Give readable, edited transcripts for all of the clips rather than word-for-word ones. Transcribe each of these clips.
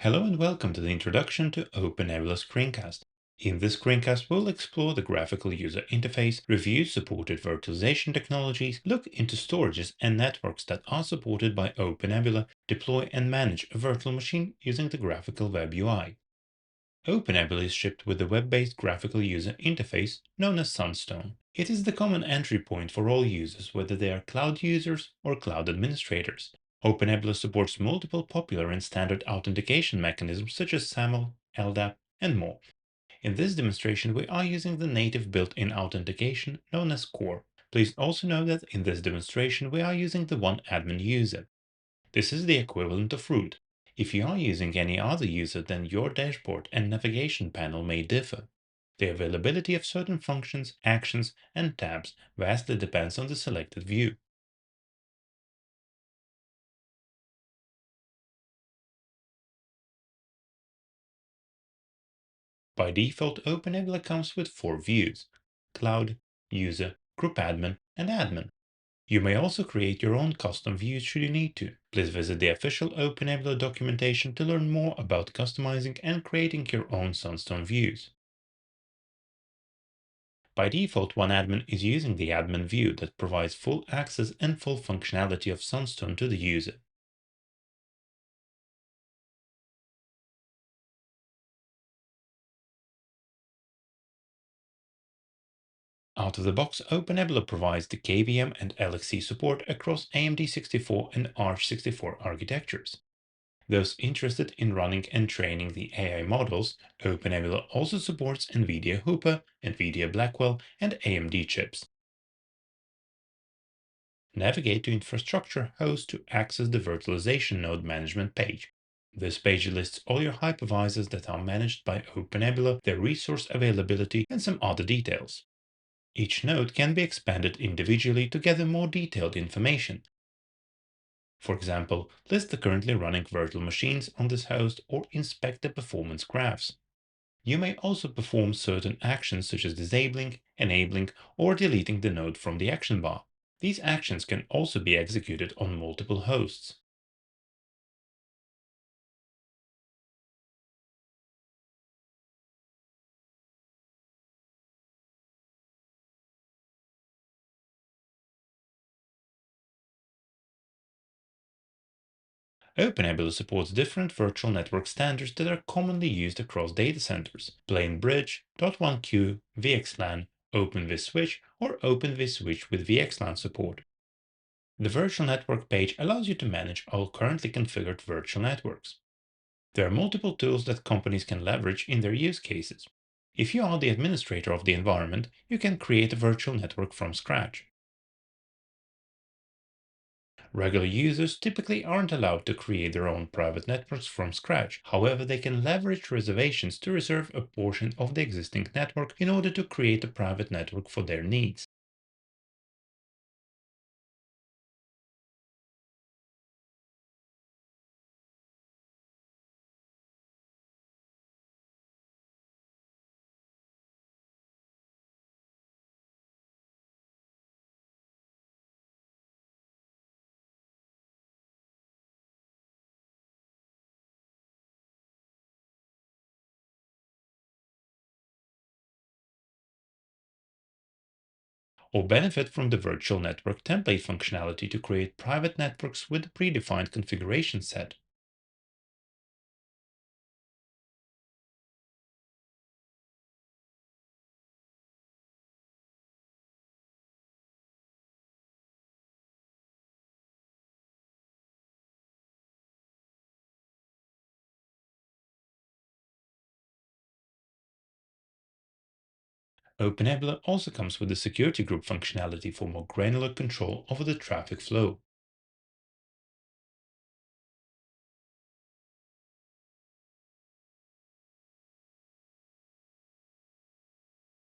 Hello and welcome to the introduction to OpenNebula screencast. In this screencast, we'll explore the graphical user interface, review supported virtualization technologies, look into storages and networks that are supported by OpenNebula, deploy and manage a virtual machine using the graphical web UI. OpenNebula is shipped with the web-based graphical user interface known as Sunstone. It is the common entry point for all users, whether they are cloud users or cloud administrators. OpenNebula supports multiple popular and standard authentication mechanisms such as SAML, LDAP, and more. In this demonstration, we are using the native built-in authentication known as Core. Please also note that in this demonstration, we are using the one admin user. This is the equivalent of root. If you are using any other user, then your dashboard and navigation panel may differ. The availability of certain functions, actions, and tabs vastly depends on the selected view. By default, OpenNebula comes with four views: Cloud, User, Group Admin, and Admin. You may also create your own custom views should you need to. Please visit the official OpenNebula documentation to learn more about customizing and creating your own Sunstone views. By default, one admin is using the admin view that provides full access and full functionality of Sunstone to the user. Out of the box, OpenNebula provides the KVM and LXC support across AMD 64 and ARCH64 architectures. Those interested in running and training the AI models, OpenNebula also supports NVIDIA Hooper, NVIDIA Blackwell, and AMD chips. Navigate to Infrastructure Host to access the Virtualization Node Management page. This page lists all your hypervisors that are managed by OpenNebula, their resource availability, and some other details. Each node can be expanded individually to gather more detailed information. For example, list the currently running virtual machines on this host or inspect the performance graphs. You may also perform certain actions such as disabling, enabling, or deleting the node from the action bar. These actions can also be executed on multiple hosts. OpenNebula supports different virtual network standards that are commonly used across data centers: Plain Bridge, .1q, VXLAN, OpenVSwitch, or OpenVSwitch with VXLAN support. The virtual network page allows you to manage all currently configured virtual networks. There are multiple tools that companies can leverage in their use cases. If you are the administrator of the environment, you can create a virtual network from scratch. Regular users typically aren't allowed to create their own private networks from scratch. However, they can leverage reservations to reserve a portion of the existing network in order to create a private network for their needs. Or benefit from the virtual network template functionality to create private networks with a predefined configuration set. OpenNebula also comes with the security group functionality for more granular control over the traffic flow.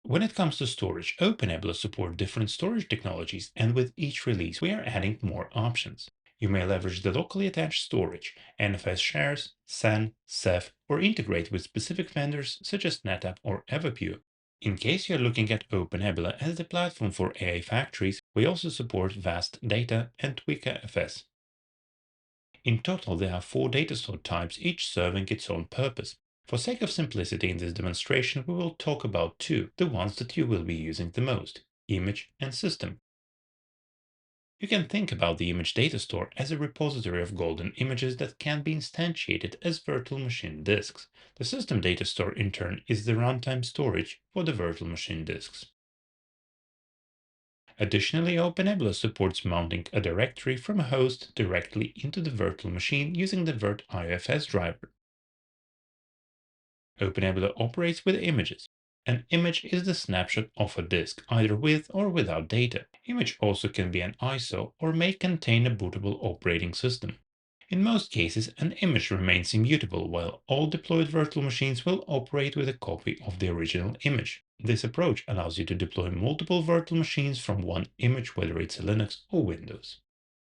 When it comes to storage, OpenNebula supports different storage technologies, and with each release, we are adding more options. You may leverage the locally attached storage, NFS shares, SAN, Ceph, or integrate with specific vendors such as NetApp or Everpure. In case you're looking at OpenNebula as the platform for AI factories, we also support VAST Data and WikaFS. In total, there are 4 data store types, each serving its own purpose. For sake of simplicity in this demonstration, we will talk about two, the ones that you will be using the most: image and system. You can think about the image data store as a repository of golden images that can be instantiated as virtual machine disks. The system data store, in turn, is the runtime storage for the virtual machine disks. Additionally, OpenNebula supports mounting a directory from a host directly into the virtual machine using the virtifs driver. OpenNebula operates with images. An image is the snapshot of a disk, either with or without data. Image also can be an ISO or may contain a bootable operating system. In most cases, an image remains immutable, while all deployed virtual machines will operate with a copy of the original image. This approach allows you to deploy multiple virtual machines from one image, whether it's Linux or Windows.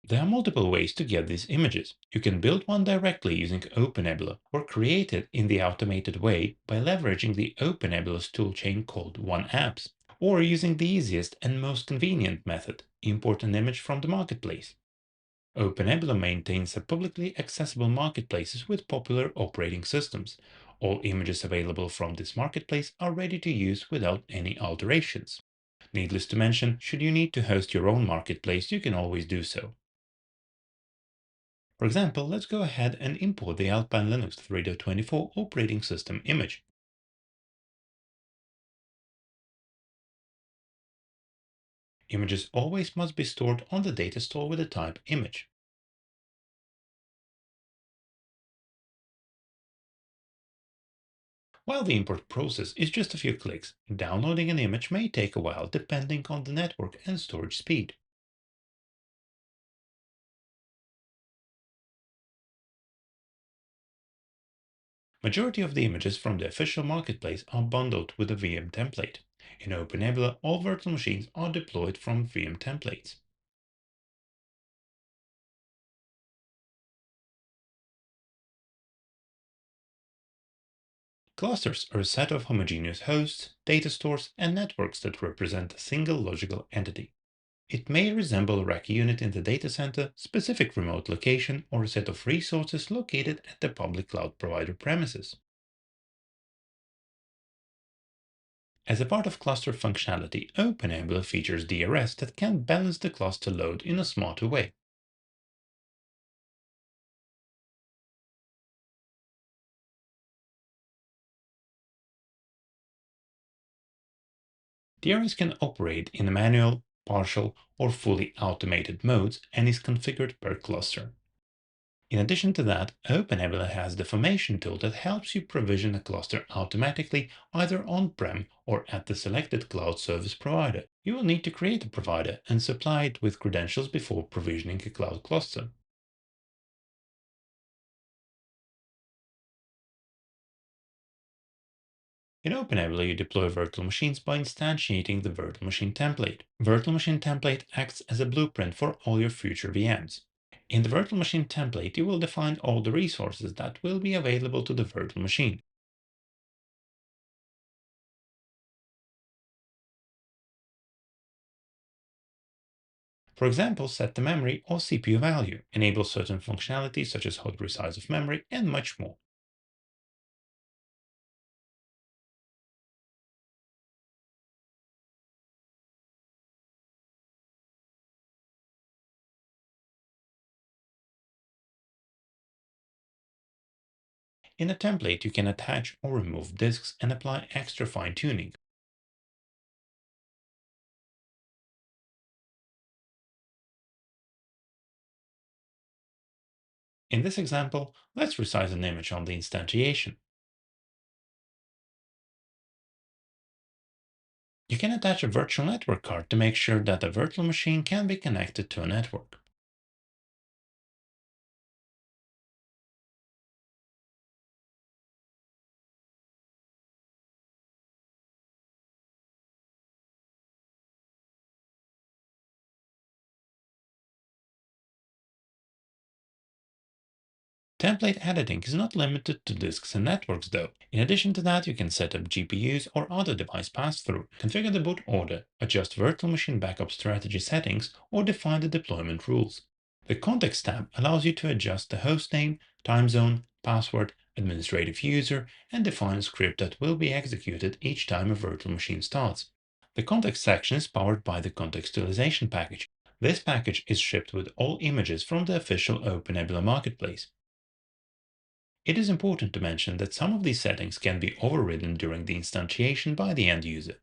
There are multiple ways to get these images. You can build one directly using OpenNebula or create it in the automated way by leveraging the OpenNebula's toolchain called OneApps, or using the easiest and most convenient method: import an image from the marketplace. OpenNebula maintains a publicly accessible marketplaces with popular operating systems. All images available from this marketplace are ready to use without any alterations. Needless to mention, should you need to host your own marketplace, you can always do so. For example, let's go ahead and import the Alpine Linux 3.24 operating system image. Images always must be stored on the data store with the type image. While the import process is just a few clicks, downloading an image may take a while depending on the network and storage speed. Majority of the images from the official marketplace are bundled with a VM template. In OpenNebula, all virtual machines are deployed from VM templates. Clusters are a set of homogeneous hosts, data stores, and networks that represent a single logical entity. It may resemble a rack unit in the data center, specific remote location, or a set of resources located at the public cloud provider premises. As a part of cluster functionality, OpenNebula features DRS that can balance the cluster load in a smarter way. DRS can operate in manual, partial, or fully automated modes and is configured per cluster. In addition to that, OpenNebula has the formation tool that helps you provision a cluster automatically either on-prem or at the selected cloud service provider. You will need to create a provider and supply it with credentials before provisioning a cloud cluster. In OpenNebula, you deploy virtual machines by instantiating the virtual machine template. Virtual machine template acts as a blueprint for all your future VMs. In the virtual machine template, you will define all the resources that will be available to the virtual machine. For example, set the memory or CPU value, enable certain functionalities such as hot resize of memory, and much more. In a template, you can attach or remove disks and apply extra fine-tuning. In this example, let's resize an image on the instantiation. You can attach a virtual network card to make sure that the virtual machine can be connected to a network. Template editing is not limited to disks and networks though. In addition to that, you can set up GPUs or other device pass-through, configure the boot order, adjust virtual machine backup strategy settings, or define the deployment rules. The Context tab allows you to adjust the host name, time zone, password, administrative user, and define a script that will be executed each time a virtual machine starts. The context section is powered by the contextualization package. This package is shipped with all images from the official OpenNebula marketplace. It is important to mention that some of these settings can be overridden during the instantiation by the end user.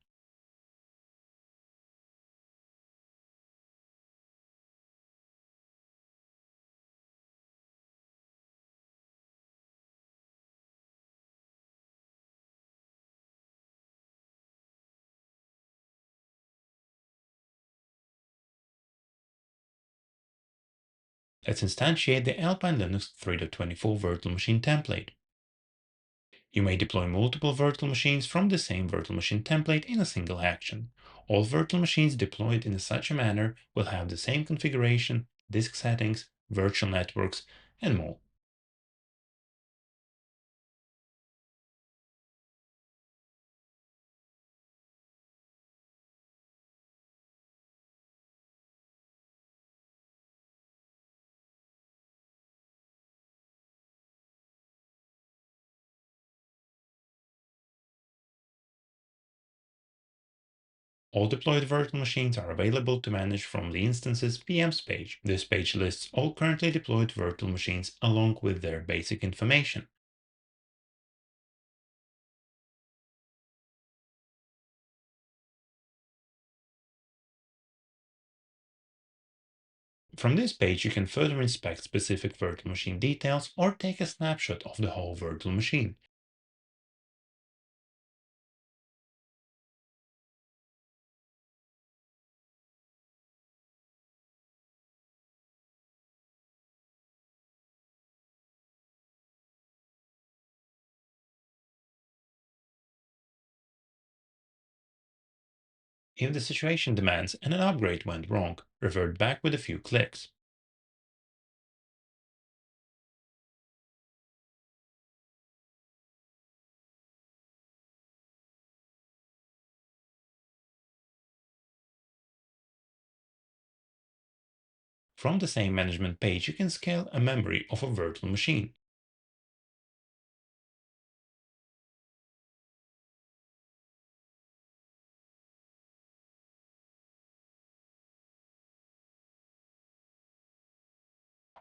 Let's instantiate the Alpine Linux 3.24 virtual machine template. You may deploy multiple virtual machines from the same virtual machine template in a single action. All virtual machines deployed in such a manner will have the same configuration, disk settings, virtual networks, and more. All deployed virtual machines are available to manage from the Instances PMs page. This page lists all currently deployed virtual machines along with their basic information. From this page, you can further inspect specific virtual machine details or take a snapshot of the whole virtual machine. If the situation demands and an upgrade went wrong, revert back with a few clicks. From the same management page, you can scale a memory of a virtual machine.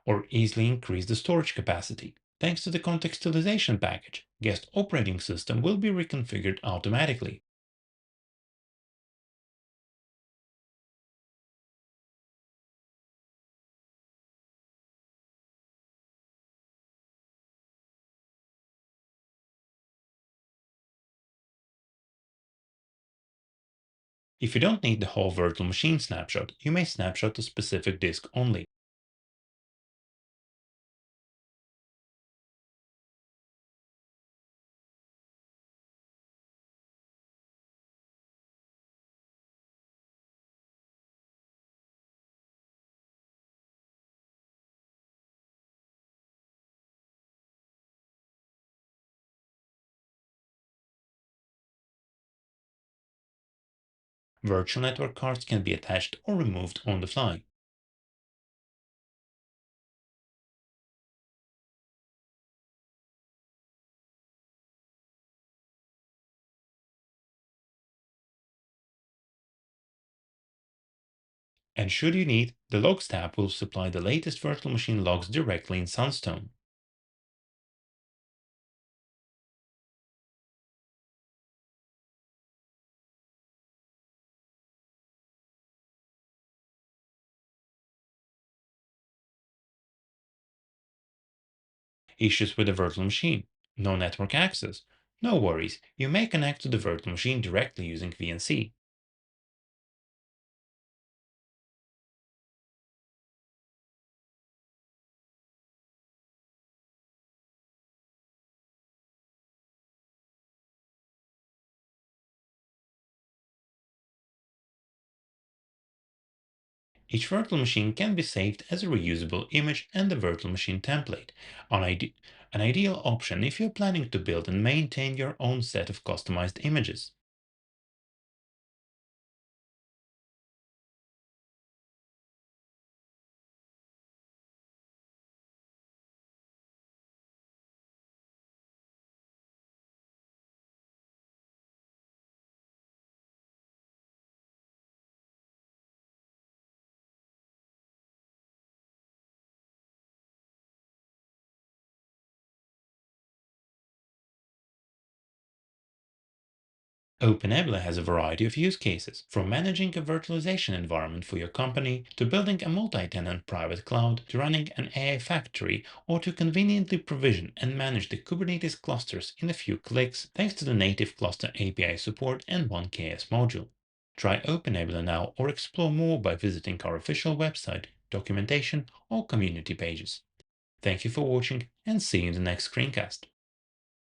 Or easily increase the storage capacity. Thanks to the contextualization package, guest operating system will be reconfigured automatically. If you don't need the whole virtual machine snapshot, you may snapshot a specific disk only. Virtual network cards can be attached or removed on the fly. And should you need, the Logs tab will supply the latest virtual machine logs directly in Sunstone. Issues with the virtual machine. No network access. No worries, you may connect to the virtual machine directly using VNC. Each virtual machine can be saved as a reusable image and the virtual machine template, an, an ideal option if you're planning to build and maintain your own set of customized images. OpenNebula has a variety of use cases, from managing a virtualization environment for your company, to building a multi-tenant private cloud, to running an AI factory, or to conveniently provision and manage the Kubernetes clusters in a few clicks thanks to the native cluster API support and 1KS module. Try OpenNebula now or explore more by visiting our official website, documentation, or community pages. Thank you for watching and see you in the next screencast.